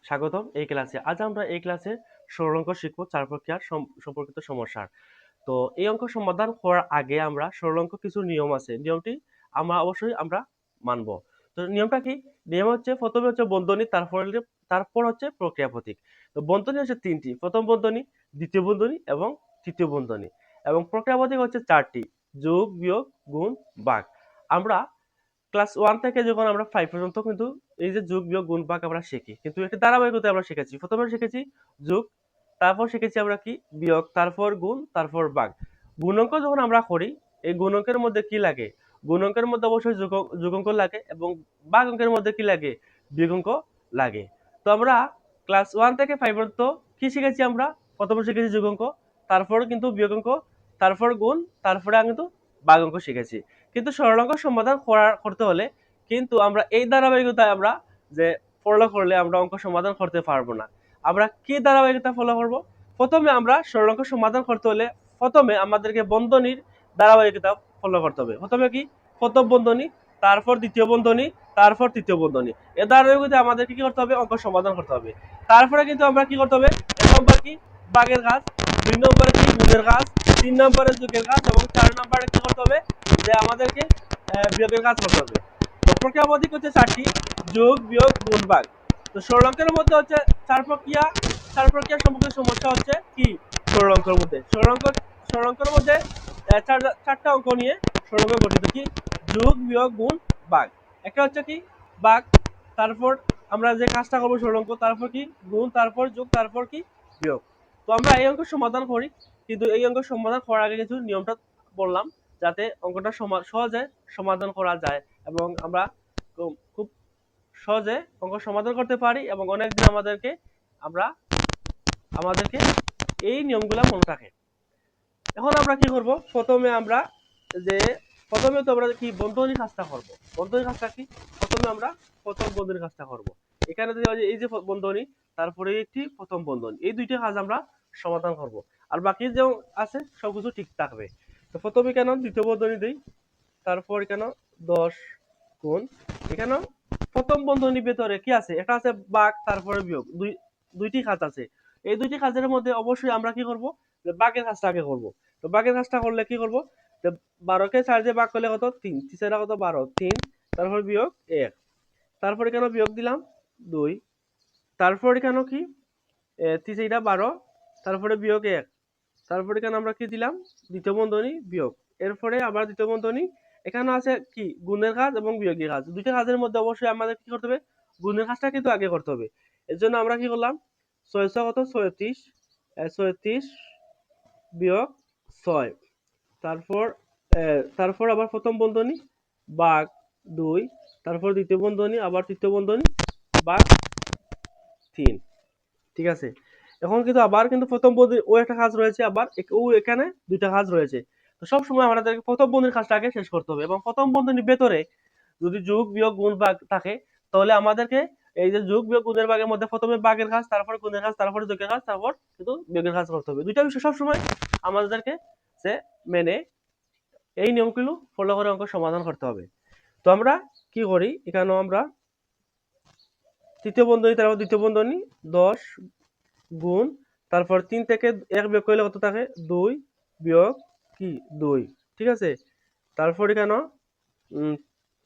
স্বাগতম এই ক্লাসে। আজ আমরা এই ক্লাসে সরল অঙ্ক শিখব, চার প্রক্রিয়ার সম্পর্কিত সমস্যার। তো এই অঙ্ক সমাধান করার আগে আমরা সরল অঙ্ক কিছু নিয়ম আছে, নিয়মটি আমরা অবশ্যই মানব। তো নিয়মটা কি? নিয়ম হচ্ছে প্রথমে হচ্ছে বন্ধনী, তারপর হচ্ছে প্রক্রিয়া প্রতীক। তো বন্ধনী হচ্ছে তিনটি, প্রথম বন্ধনী, দ্বিতীয় বন্ধনী এবং তৃতীয় বন্ধনী। এবং প্রক্রিয়া প্রতীক হচ্ছে চারটি: যোগ, বিয়োগ, গুণ, ভাগ। আমরা ক্লাস 1 থেকে যখন আমরা 5 পর্যন্ত কিন্তু এই যে যোগ, বিয়োগ, গুণ, ভাগ আমরা শিখি, কিন্তু একটা ধারাবাহিকতায় আমরা শিখেছি। প্রথমে শিখেছি যোগ, তারপর শিখেছি আমরা কি বিয়োগ, তারপর গুণ, তারপর ভাগ। গুণাঙ্ক যখন আমরা করি, এই গুণাঙ্কের মধ্যে কি লাগে? গুণাঙ্কের মধ্যে অবশ্যই যোগাঙ্ক লাগে, এবং ভাগ অঙ্কের মধ্যে কি লাগে? বিয়োগ অঙ্ক লাগে। তো আমরা ক্লাস 1 থেকে 5 পর্যন্ত কি শিখেছি? আমরা প্রথমে শিখেছি যোগাঙ্ক, তারপর কিন্তু বিয়োগ অঙ্ক, তারপর গুণ, তারপরে আমি কিন্তু ভাগ অঙ্ক শিখেছি। কিন্তু সরল অঙ্ক সমাধান করতে হলে কিন্তু আমরা এই ধারাবাহিকতায় আমরা যে ফলো করলে আমরা অঙ্ক সমাধান করতে পারবো না। আমরা কি ধারাবাহিকতা ফলো করব? প্রথমে আমরা সরল অঙ্ক সমাধান করতে হলে প্রথমে আমাদেরকে বন্ধনীর ধারাবাহিকতা ফলো করতে হবে। প্রথমে কি? প্রথম বন্ধনী, তারপর দ্বিতীয় বন্ধনী, তারপর তৃতীয় বন্ধনী। এ ধারাবাহিকতায় আমাদেরকে কি করতে হবে? অঙ্ক সমাধান করতে হবে। তারপরে কিন্তু আমরা কি করতে হবে? এক নম্বর কি? ভাগের কাজ, দুই নম্বরে কি? গুণের কাজ, তিন নম্বরে যোগের কাজ, এবং চার নম্বরে কি করতে হবে? যে আমাদেরকে বিয়োগের কাজ করতে হবে। তো প্রক্রিয়া পদ্ধতি হচ্ছে চারটি: যোগ, বিয়োগ, গুণ, ভাগ। তো সরল অঙ্কের মধ্যে হচ্ছে চার প্রক্রিয়া সম্পর্কিত সমস্যা হচ্ছে কি? সরল অঙ্কের মধ্যে সরল অঙ্কের মধ্যে চারটা অঙ্ক নিয়ে সরল অঙ্ক গঠিত। কি? যোগ, বিয়োগ, গুণ, ভাগ। একটা হচ্ছে কি? ভাগ, তারপর আমরা যে কাজটা করবো সরল অঙ্ক, তারপর কি? গুণ, তারপর যোগ, তারপর কি? বিয়োগ। তো আমরা এই অঙ্ক সমাধান করি, কিন্তু এই অঙ্ক সমাধান করার আগে কিছু নিয়মটা বললাম, যাতে অঙ্কটা সহজে সমাধান করা যায়, এবং আমরা খুব সহজে অঙ্ক সমাধান করতে পারি, এবং অনেকদিন আমাদেরকে এই নিয়মগুলো মনে থাকে। এখন আমরা কি করব? যে প্রথমে তো আমরা কি বন্ধনী কাজটা করব। বন্ধনী কাজটা কি? প্রথমে আমরা প্রথম বন্ধনী কাজটা করব। এখানে এই যে বন্ধনী, তারপরে একটি প্রথম বন্ধনী, এই দুইটা কাজ আমরা সমাধান করব। আর বাকি যে আছে সবকিছু ঠিক থাকবে। তো প্রথমে কেন দ্বিতীয় বন্ধনী দেই, তারপর কেন 10 গুণ, এখানে প্রথম বন্ধনীর ভেতরে কি আছে? একটা আছে ভাগ, তারপরে বিয়োগ, দুইটি কাজ আছে। এই দুইটি কাজের মধ্যে অবশ্যই আমরা কি করব? যে ভাগের কাজটা আগে করব। তো ভাগের কাজটা করলে কি করব? যে 12 কে 4 দিয়ে ভাগ করলে কত? 3, 3 কত? 12, 3, তারপর বিয়োগ 1, তারপর এখানে বিয়োগ দিলাম 2, তারপর এখানে কি 3 12, তারপরে বিয়োগ 1, তারপরে এখানে আমরা কি দিলাম? দ্বিতীয় বন্ধনী বিয়োগ, এরপরে আবার দ্বিতীয় বন্ধনী। এখানে আছে কি? গুণের কাজ এবং বিয়োগের কাজ। দুইটা কাজের মধ্যে অবশ্যই আমাদের কি করতে হবে? গুণের কাজটা কিন্তু আগে করতে হবে। এর জন্য আমরা কি করলাম? 6 কত? 36, 36 বিয়োগ 6, তারপর তারপর আবার প্রথম বন্ধনী ভাগ 2, তারপর দ্বিতীয় বন্ধনী, আবার তৃতীয় বন্ধনী ভাগ 3। ঠিক আছে? এখন কিন্তু আবার কিন্তু প্রথম বন্ধনী ও একটা কাজ রয়েছে, আবার এখানে দুইটা কাজ রয়েছে। তো সব সময় আমাদেরকে প্রথম বন্ধনীর কাজটা আগে শেষ করতে হবে, এবং প্রথম বন্ধনীর ভেতরে যদি যোগ, বিয়োগ, গুণ, ভাগ থাকে, তাহলে আমাদেরকে এই যে যোগ, বিয়োগ, গুণের ভাগের মধ্যে প্রথমে ভাগের কাজ, তারপর গুণের কাজ, তারপর যোগের কাজ, তারপর কিন্তু বিয়োগের কাজ করতে হবে। দুইটা বিষয় সব সময় আমাদেরকে যে মেনে এই নিয়মগুলো ফলো করে অঙ্ক সমাধান করতে হবে। তো আমরা কি করি? এখানেও আমরা তৃতীয় বন্ধনী, তারপর দ্বিতীয় বন্ধনী, 10 গুণ, তারপর 3 থেকে 1 বিয়োগ করলে কত থাকে? 2 বিয়োগ কি? 2। ঠিক আছে? তারপর এখানে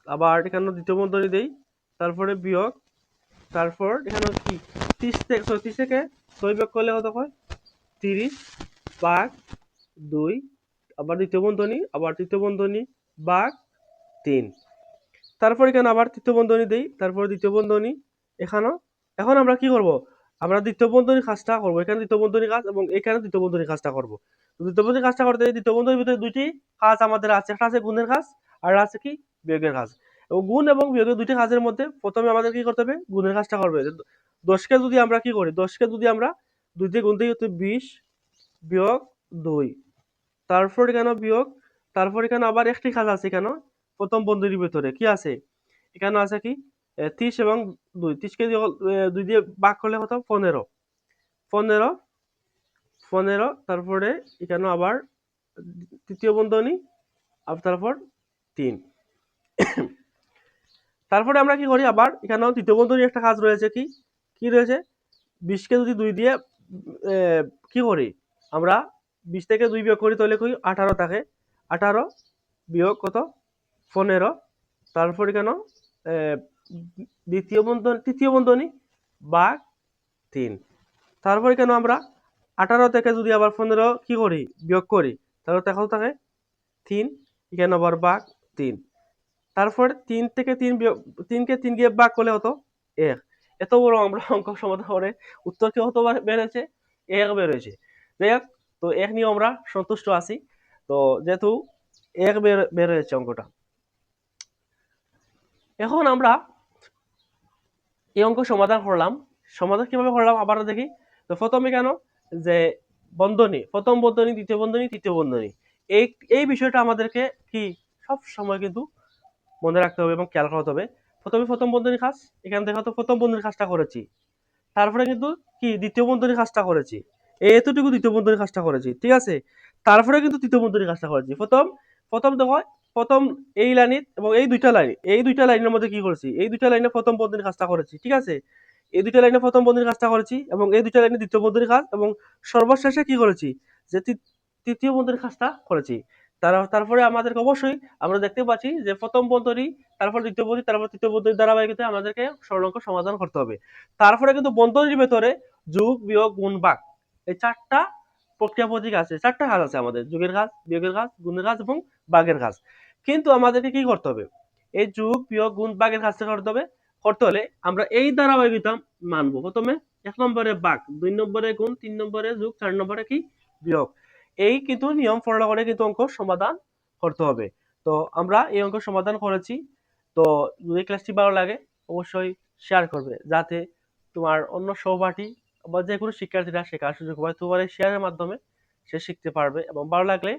আবার এখানে দ্বিতীয় বন্ধনী দেই, তারপরে বিয়োগ, তারপর এখানে কি 30 থেকে 6 বিয়োগ করলে কত হয়? 30 ভাগ 2, আবার দ্বিতীয় বন্ধনী, আবার তৃতীয় বন্ধনী ভাগ 3। তারপর এখানে আবার তৃতীয় বন্ধনী দেই, তারপর দ্বিতীয় বন্ধনী। এখানেও এখন আমরা কি করব? আমরা দ্বিতীয় বন্ধনীর কাজটা করব। এখানে দ্বিতীয় বন্ধনীর কাজ এবং এখানে দ্বিতীয় বন্ধনীর কাজটা করব। তো দ্বিতীয় বন্ধনীর কাজটা করতে দ্বিতীয় বন্ধনীর ভিতরে দুইটি কাজ আমাদের আছে। একটা আছে গুণের কাজ, আর আছে কি? বিয়োগের কাজ। এবং গুণ এবং বিয়োগের দুইটি কাজের মধ্যে প্রথমে আমাদের কি করতে হবে? গুণের কাজটা করবে। 10 কে যদি আমরা কি করি? 10 কে যদি আমরা 2 দিয়ে গুণ দিই হচ্ছে 20 বিয়োগ 2, তারপর এখানে বিয়োগ, তারপর এখানে আবার একটি কাজ আছে। এখানে প্রথম বন্ধনীর ভিতরে কি আছে? এখানে আছে কি? 30 এবং 2, 30 কে 2 দিয়ে ভাগ করলে কত? 15, 15, 15, তারপরে এখানে আবার তৃতীয় বন্ধনী, আর তারপর 3। তারপরে আমরা কি করি? আবার এখানেও তৃতীয় বন্ধনীর একটা কাজ রয়েছে কি? কি রয়েছে, 20কে যদি 2 দিয়ে কি করি আমরা, 20 থেকে 2 বিয়োগ করি তাহলে কই 18 থাকে। 18 বিয়োগ কত, 15। তারপরে কেন দ্বিতীয় বন্ধনী, তৃতীয় বন্ধনী ভাগ 3। তারপরে কেন আমরা 18 থেকে যদি আবার 15 কি করি বিয়োগ করি, তাহলে দেখো থাকে 3, এখানে আবার ভাগ 3। তারপর 3 থেকে 3 বিয়োগ, 3কে 3 দিয়ে ভাগ করলে হতো 1। এত বড় আমরা অঙ্ক সমাধান করে উত্তর কি হতো বেরোচ্ছে, 1 বেরোয়েছে। যাই হোক, তো 1 নিয়ে আমরা সন্তুষ্ট আছি। তো যেহেতু 1 বেরোয়েছে অঙ্কটা, এখন আমরা এই অঙ্ক সমাধান করলাম। সমাধান কিভাবে করলাম আবার দেখি। তো প্রথমে কেন যে বন্ধনী, প্রথম বন্ধনী, দ্বিতীয় বন্ধনী, তৃতীয় বন্ধনী, এই এই বিষয়টা আমাদেরকে কি সব সময় কিন্তু মনে রাখতে হবে এবং খেয়াল করতে হবে। প্রথমে প্রথম বন্ধনীর কাজ, এখানে দেখা তো প্রথম বন্ধনীর কাজটা করেছি, তারপরে কিন্তু কি দ্বিতীয় বন্ধনীর কাজটা করেছি, এতটুকু দ্বিতীয় বন্ধনীর কাজটা করেছি, ঠিক আছে। তারপরে কিন্তু তৃতীয় বন্ধনীর কাজটা করেছি। প্রথম প্রথম দেখো, প্রথম এই লাইন এবং এই দুইটা লাইনের মধ্যে কি করেছি, এই দুইটা লাইনে প্রথম বন্ধনীর কাজটা করেছি, ঠিক আছে। এই দুইটা লাইনে প্রথম বন্ধনীর কাজটা করেছি এবং এই দুইটা লাইনে দ্বিতীয় বন্ধনীর কাজ, এবং সর্বশেষে কি করেছি যে তৃতীয় বন্ধনীর কাজটা করেছি। তারপরে আমাদেরকে অবশ্যই আমরা দেখতে পাচ্ছি যে প্রথম বন্ধনী, তারপর দ্বিতীয় বন্ধনী, তারপর তৃতীয় বন্ধনীর ধারাবাহিকতায় আমাদেরকে সরলঙ্ক সমাধান করতে হবে। তারপরে কিন্তু বন্ধনীর ভেতরে যোগ বিয়োগ গুণ ভাগ, এই 4টা প্রক্রিয়া পদ্ধতি আছে, 4টা কাজ আছে আমাদের, যোগের কাজ, বিয়োগের কাজ, গুণের কাজ এবং ভাগের কাজ। কিন্তু আমাদেরকে কি করতে হবে, এই যোগ বিয়োগ গুণ ভাগের কাজটা করতে হবে। করতে হলে আমরা এই ধারাবাহিকতা মানবো। প্রথমে 1 নম্বরে ভাগ, 2 নম্বরে গুণ, 3 নম্বরে যোগ, 4 নম্বরে কি বিয়োগ। এই কিন্তু নিয়ম ফলো করে কিন্তু অঙ্ক সমাধান করতে হবে। তো আমরা এই অঙ্ক সমাধান করেছি। তো যদি ক্লাসটি ভালো লাগে অবশ্যই শেয়ার করবে, যাতে তোমার অন্য সহপাঠী বা যে কোনো শিক্ষার্থীরা শেখার সুযোগ পায়। তোমার এই শেয়ারের মাধ্যমে সে শিখতে পারবে। এবং ভালো লাগলে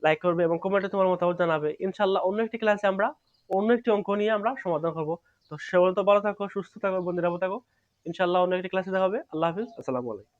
লাইক করবে এবং কমেন্টে তোমার মতামত জানাবে। ইনশাল্লাহ অন্য একটি ক্লাসে আমরা অন্য একটি অঙ্ক নিয়ে আমরা সমাধান করব। তো সে পর্যন্ত ভালো থাকো, সুস্থ থাকো, বন্ধুরা ভালো থাকো। ইনশাল্লাহ অন্য একটি ক্লাসে দেখা হবে। আল্লাহ হাফিজ, আসসালামু আলাইকুম।